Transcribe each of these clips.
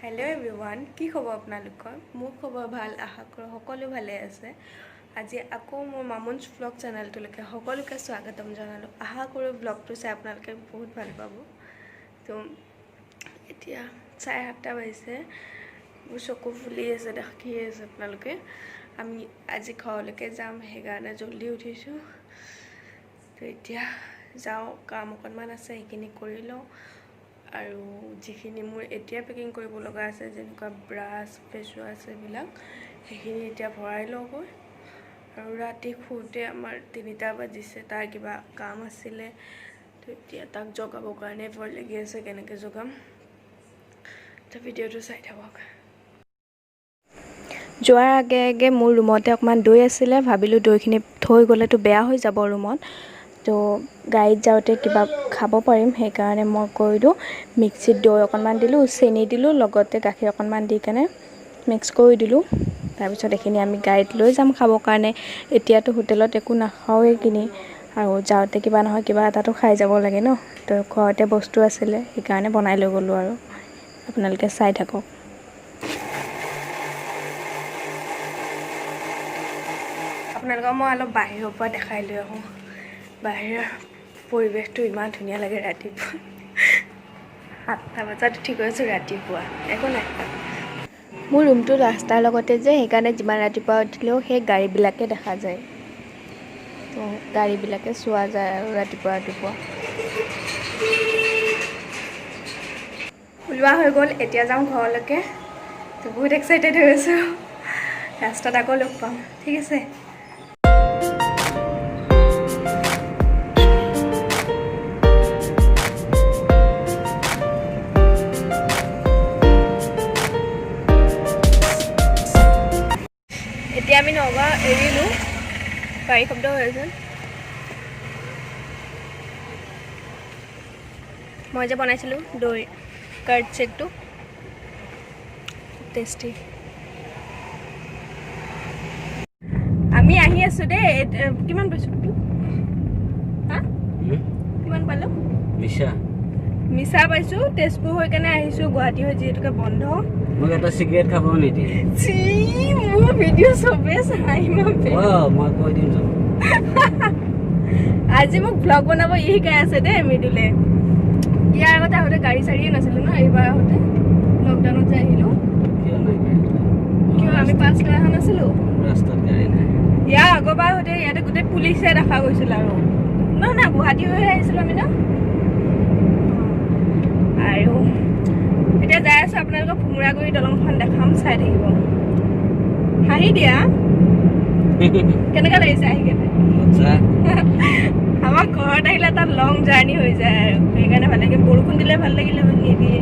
Hello' everyone, কি খবৰ আপোনালোকৰ? মোৰ খবৰ ভাল, আশা কৰোঁ সকলো ভালে আছে। আজি আকৌ মোৰ মামুনছ ব্লগ চেনেলটোলৈকে সকলোকে স্বাগতম জনালোঁ। আশা কৰোঁ ব্লগটো চাই আপোনালোকে বহুত ভাল পাব। তো এতিয়া 7:30 বাজিছে, মোৰ চকু ফুলি আছে, দেখি আছে আপোনালোকে। আমি আজি ঘৰলৈকে যাম, সেইকাৰণে জল্দি উঠিছোঁ। তো এতিয়া যাওঁ, কাম অকণমান আছে সেইখিনি কৰি লওঁ। আৰু যিখিনি মোৰ এতিয়া পেকিং কৰিব লগা আছে, যেনেকুৱা ব্ৰাছ, ফেচৱাছ এইবিলাক, সেইখিনি এতিয়া ভৰাই লওঁগৈ। আৰু ৰাতি শুওঁতে আমাৰ 3টা বাজিছে, তাৰ কিবা কাম আছিলে। তো এতিয়া তাক জগাবৰ কাৰণে ভয় লাগি আছে, কেনেকৈ জগাম। তো ভিডিঅ'টো চাই থাকক। যোৱাৰ আগে আগে মোৰ ৰুমতে অকণমান দৈ আছিলে, ভাবিলোঁ দৈখিনি থৈ গ'লেতো বেয়া হৈ যাব ৰুমত। তো গাড়ীত যাওঁতে কিবা খাব পাৰিম, সেইকাৰণে মই কৰিলোঁ মিক্সিত দৈ অকণমান দিলোঁ, চেনি দিলোঁ, লগতে গাখীৰ অকণমান দি কেনে মিক্স কৰি দিলোঁ। তাৰপিছত এইখিনি আমি গাড়ীত লৈ যাম খাবৰ কাৰণে। এতিয়াতো হোটেলত একো নাখাওঁৱেই কিনি, আৰু যাওঁতে কিবা নহয় কিবা এটাতো খাই যাব লাগে ন। তো ঘৰতে বস্তু আছিলে, সেইকাৰণে বনাই লৈ গ'লোঁ। আৰু আপোনালোকে চাই থাকক। আপোনালোকক মই অলপ বাহিৰৰ পৰা দেখাই লৈ আহোঁ। বাহিৰৰ পৰিৱেশটো ইমান ধুনীয়া লাগে ৰাতিপুৱা। 7টা বজাত উঠি গৈছোঁ ৰাতিপুৱা, একো নাই। মোৰ ৰুমটো ৰাস্তাৰ লগতে যে, সেইকাৰণে যিমান ৰাতিপুৱা উঠিলেও সেই গাড়ীবিলাকে দেখা যায়। তো গাড়ীবিলাকে চোৱা যায় আৰু ৰাতিপুৱা ৰাতিপুৱা। ওলোৱা হৈ গ'ল, এতিয়া যাওঁ ঘৰলৈকে। তো বহুত এক্সাইটেড হৈ আছোঁ, ৰাস্তাত আকৌ লগ পাম, ঠিক আছে। এতিয়া আমি নগাঁও এৰিলোঁ, গাড়ী শব্দ হৈ আছে। মই যে বনাইছিলোঁ দৈ কাৰ্ড চেকটো, টেষ্টি। আমি আহি আছোঁ দেই। কিমান পাইছোঁ তোক? হা কিমান পালোঁ? মিছা পাইছোঁ। তেজপুৰ হৈ কেনে আহিছোঁ, গুৱাহাটী হৈ যিহেতুকে বন্ধ। মোক এটা চিগাৰেট খাব নিদিয়ে। মোৰ ভিডিঅ' চবেই চাই, মই কৈ দিম চব। আজি মোক ভ্লগ বনাব ই শিকাই আছে দেই মৃদুলে। ইয়াৰ আগতে আহোঁতে গাড়ী চাড়ীয়ে নাছিলোঁ ন, এইবাৰ আহোঁতে লকডাউনত যে আহিলোঁ। কিয় আমি পাছ লৈ অহা নাছিলোঁ? ৰাস্তাত গাড়ী নাই। ইয়াৰ আগৰবাৰ আহোঁতে ইয়াতে গোটেই পুলিচে দেখা গৈছিল। আৰু না গুৱাহাটী হৈ আহিছিলোঁ আমি ন। আৰু এতিয়া যাই আছোঁ, আপোনালোকক ভোমোৰাগুৰি দলংখন দেখাম, চাই থাকিব। হাঁহি দিয়া, কেনেকুৱা লাগিছে আহি কেনে? আমাৰ ঘৰত আহিলে তাত লং জাৰ্ণি হৈ যায়, আৰু সেইকাৰণে ভাল লাগে। বৰষুণ দিলে ভাল লাগিলে, নিদিয়ে,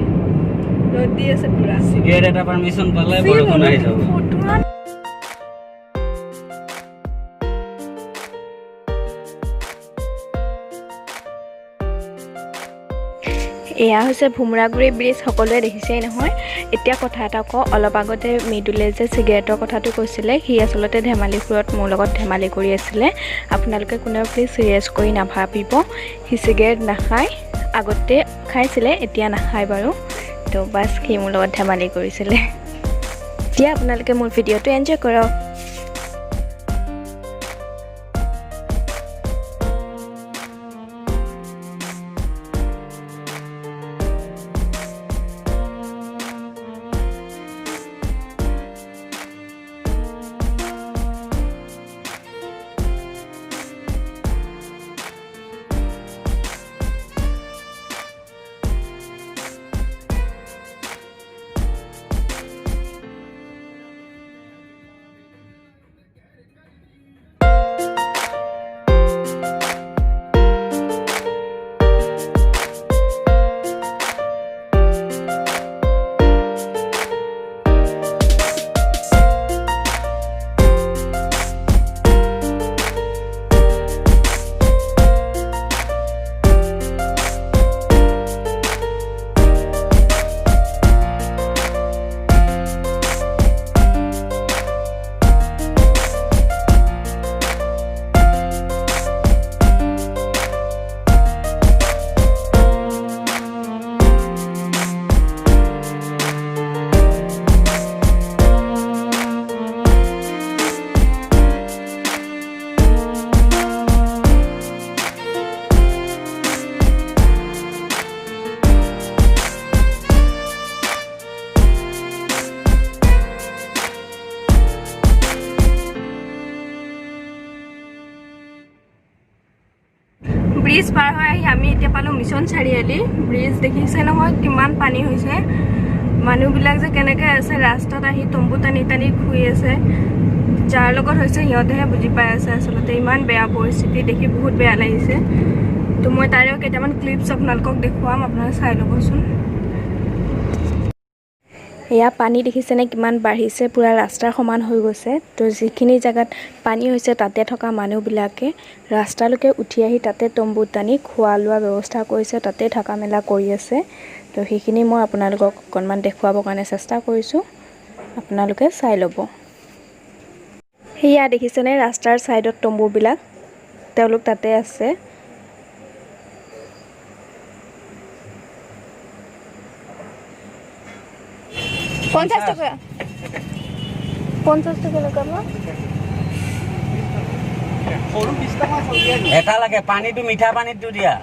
ৰ'দ দি আছে পুৰা। চিগাৰেট এটা পাৰ্মিশ্যন পালে বৰষুণ আহি যাব। এয়া হৈছে ভোমোৰাগুৰি ব্ৰিজ, সকলোৱে দেখিছেই নহয়। এতিয়া কথা এটা কওঁ, অলপ আগতে মৃদুলে যে চিগাৰেটৰ কথাটো কৈছিলে, সি আচলতে ধেমালিখোৰত মোৰ লগত ধেমালি কৰি আছিলে। আপোনালোকে কোনেও প্লিজ চিৰিয়াছ কৰি নাভাবিব। সি চিগাৰেট নাখায়, আগতে খাইছিলে, এতিয়া নাখায় বাৰু। তো বাছ সি মোৰ লগত ধেমালি কৰিছিলে। এতিয়া আপোনালোকে মোৰ ভিডিঅ'টো এনজয় কৰক। ব্ৰিজ পাৰ হৈ আহি আমি এতিয়া পালোঁ মিছন চাৰিআলি। ব্ৰিজ দেখিছে নহয় কিমান পানী হৈছে, মানুহবিলাক যে কেনেকৈ আছে ৰাস্তাত আহি তম্বু টানি টানি শুই আছে। যাৰ লগত হৈছে সিহঁতেহে বুজি পাই আছে আচলতে ইমান বেয়া পৰিস্থিতি দেখি বহুত বেয়া লাগিছে। তো মই তাৰেও কেইটামান ক্লিপছ আপোনালোকক দেখুৱাম, আপোনালোকে চাই ল'বচোন। এয়া পানী দেখিছেনে কিমান বাঢ়িছে, পূৰা ৰাস্তাৰ সমান হৈ গৈছে। তো যিখিনি জেগাত পানী হৈছে তাতে থকা মানুহবিলাকে ৰাস্তালৈকে উঠি আহি তাতে তম্বু টানি খোৱা লোৱা ব্যৱস্থা কৰিছে, তাতে থকা মেলা কৰি আছে। তো সেইখিনি মই আপোনালোকক অকণমান দেখুৱাবৰ কাৰণে চেষ্টা কৰিছোঁ, আপোনালোকে চাই ল'ব। সেয়া দেখিছেনে ৰাস্তাৰ ছাইডত তম্বুবিলাক, তেওঁলোক তাতে আছে। 50 টাকা 50 টাকা লগাব। এটা লাগে, পানীটো মিঠা পানীটো দিয়া।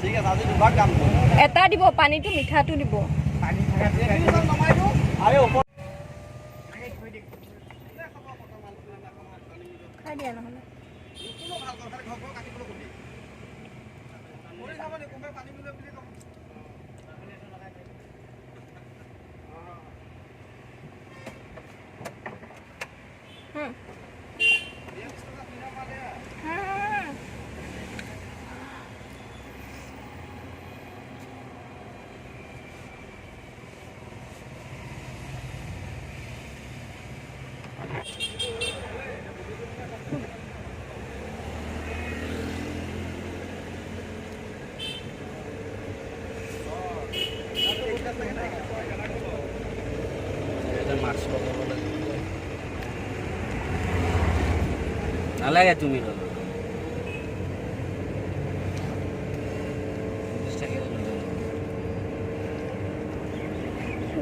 ঠিক আছে, আজি দুভাগ দাম এটা দিব, পানীটো মিঠাটো দিব। খাই দিয়া নহ'লে। নালাগে তুমি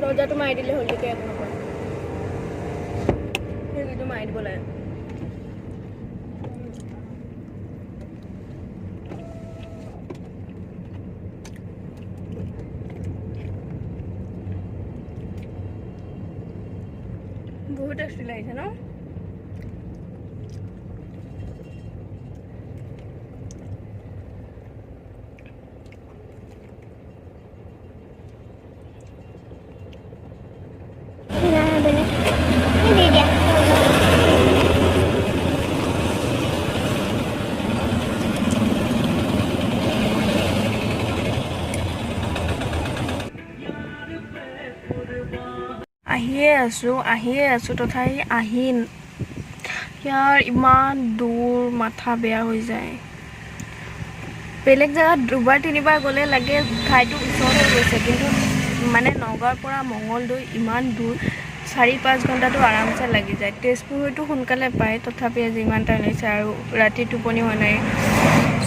দৰ্জাটো মাৰি দিলে হ'ল, তেতিয়া একো নকয়। সেইটো মাৰি দিব লাগে। বহুত টেষ্টি লাগিছে ন? আহিয়ে আছোঁ তথাপি ইয়াৰ ইমান দূৰ, মাথা বেয়া হৈ যায়। বেলেগ জেগাত দুবাৰ তিনিবাৰ গ'লে লাগে ঠাইটো ওচৰ হৈ গৈছে, কিন্তু মানে নগাঁৱৰ পৰা মঙলদৈ ইমান দূৰ, 4-5 ঘণ্টাটো আৰামছে লাগি যায়। তেজপুৰ হয়তো সোনকালে পায়, তথাপি আজি ইমান টাইম লাগিছে আৰু ৰাতি টোপনি হোৱা নাই,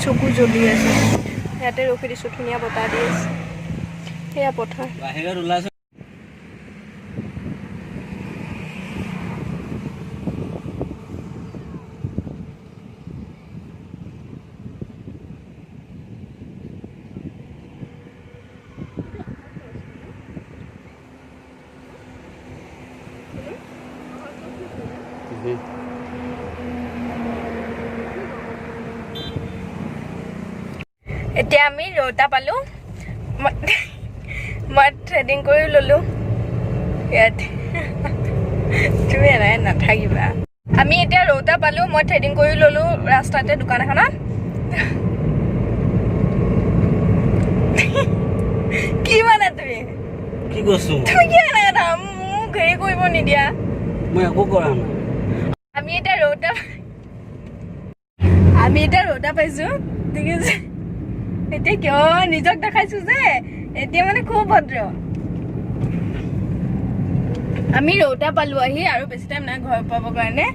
চকু জ্বলি আছে। ইয়াতে ৰখি দিছোঁ, ধুনীয়া বতাহ দি আছে। সেয়া পথাৰ। বাহিৰত ওলাইছো। এতিয়া আমি ৰৌতা পালোঁ, মই থ্ৰেডিং কৰি ল'লোঁ ইয়াত। তুমি এনেকৈ নাথাকিবা। আমি এতিয়া ৰৌতা পালোঁ, মই থ্ৰেডিং কৰি ল'লোঁ ৰাস্তাতে দোকান এখনত। কি মানে তুমি কি কৈছো? তুমি কি এনেকৈ মোক হেৰি কৰিব নিদিয়া? মই একো কৰা নাই। আমি এতিয়া ৰৌতা পাইছোঁ, ঠিক আছে। এতিয়া কিয় নিজক দেখাইছোঁ যে এতিয়া মানে খুব ভদ্ৰ। আমি ৰৌতা পালোঁ আহি, আৰু বেছি টাইম নাই ঘৰ পাবৰ কাৰণে।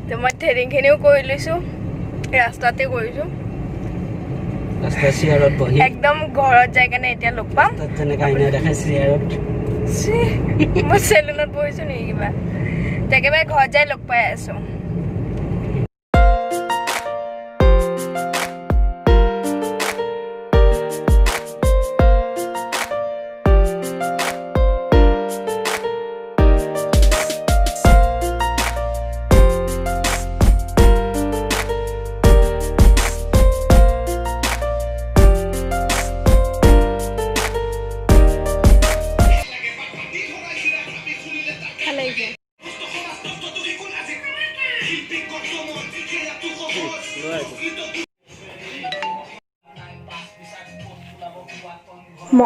তো মই থ্ৰেডিংখিনিও কৰি লৈছোঁ, ৰাস্তাতে কৰিছোঁ। একদম ঘৰত যাই কেনে এতিয়া লগ পাম। মই চেলুনত বহিছোঁ নেকি কিবা, একেবাৰে ঘৰত যাই লগ পাই আছোঁ।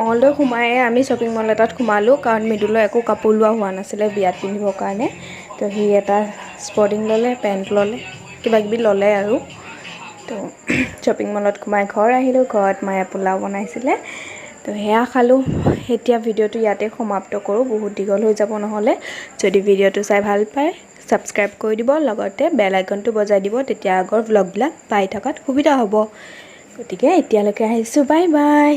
মঙলদৈ সোমায়ে আমি শ্বপিং মল এটাত সোমালোঁ কাৰণ মৃদুলৰ একো কাপোৰ লোৱা হোৱা নাছিলে বিয়াত পিন্ধিবৰ কাৰণে তো সি এটা স্পৰ্টিং ল'লে পেণ্ট ল'লে কিবাকিবি ল'লে আৰু তো শ্বপিং মলত সোমাই ঘৰ আহিলোঁ ঘৰত মায়ে পোলাও বনাইছিলে তো সেয়া খালোঁ এতিয়া ভিডিঅ'টো ইয়াতে সমাপ্ত কৰোঁ বহুত দীঘল হৈ যাব নহ'লে যদি ভিডিঅ'টো চাই ভাল পায় ছাবস্ক্ৰাইব কৰি দিব লগতে বেল আইকনটো বজাই দিব তেতিয়া আগৰ ভ্লগবিলাক পাই থকাত সুবিধা হ'ব গতিকে এতিয়ালৈকে আহিছোঁ বাই বাই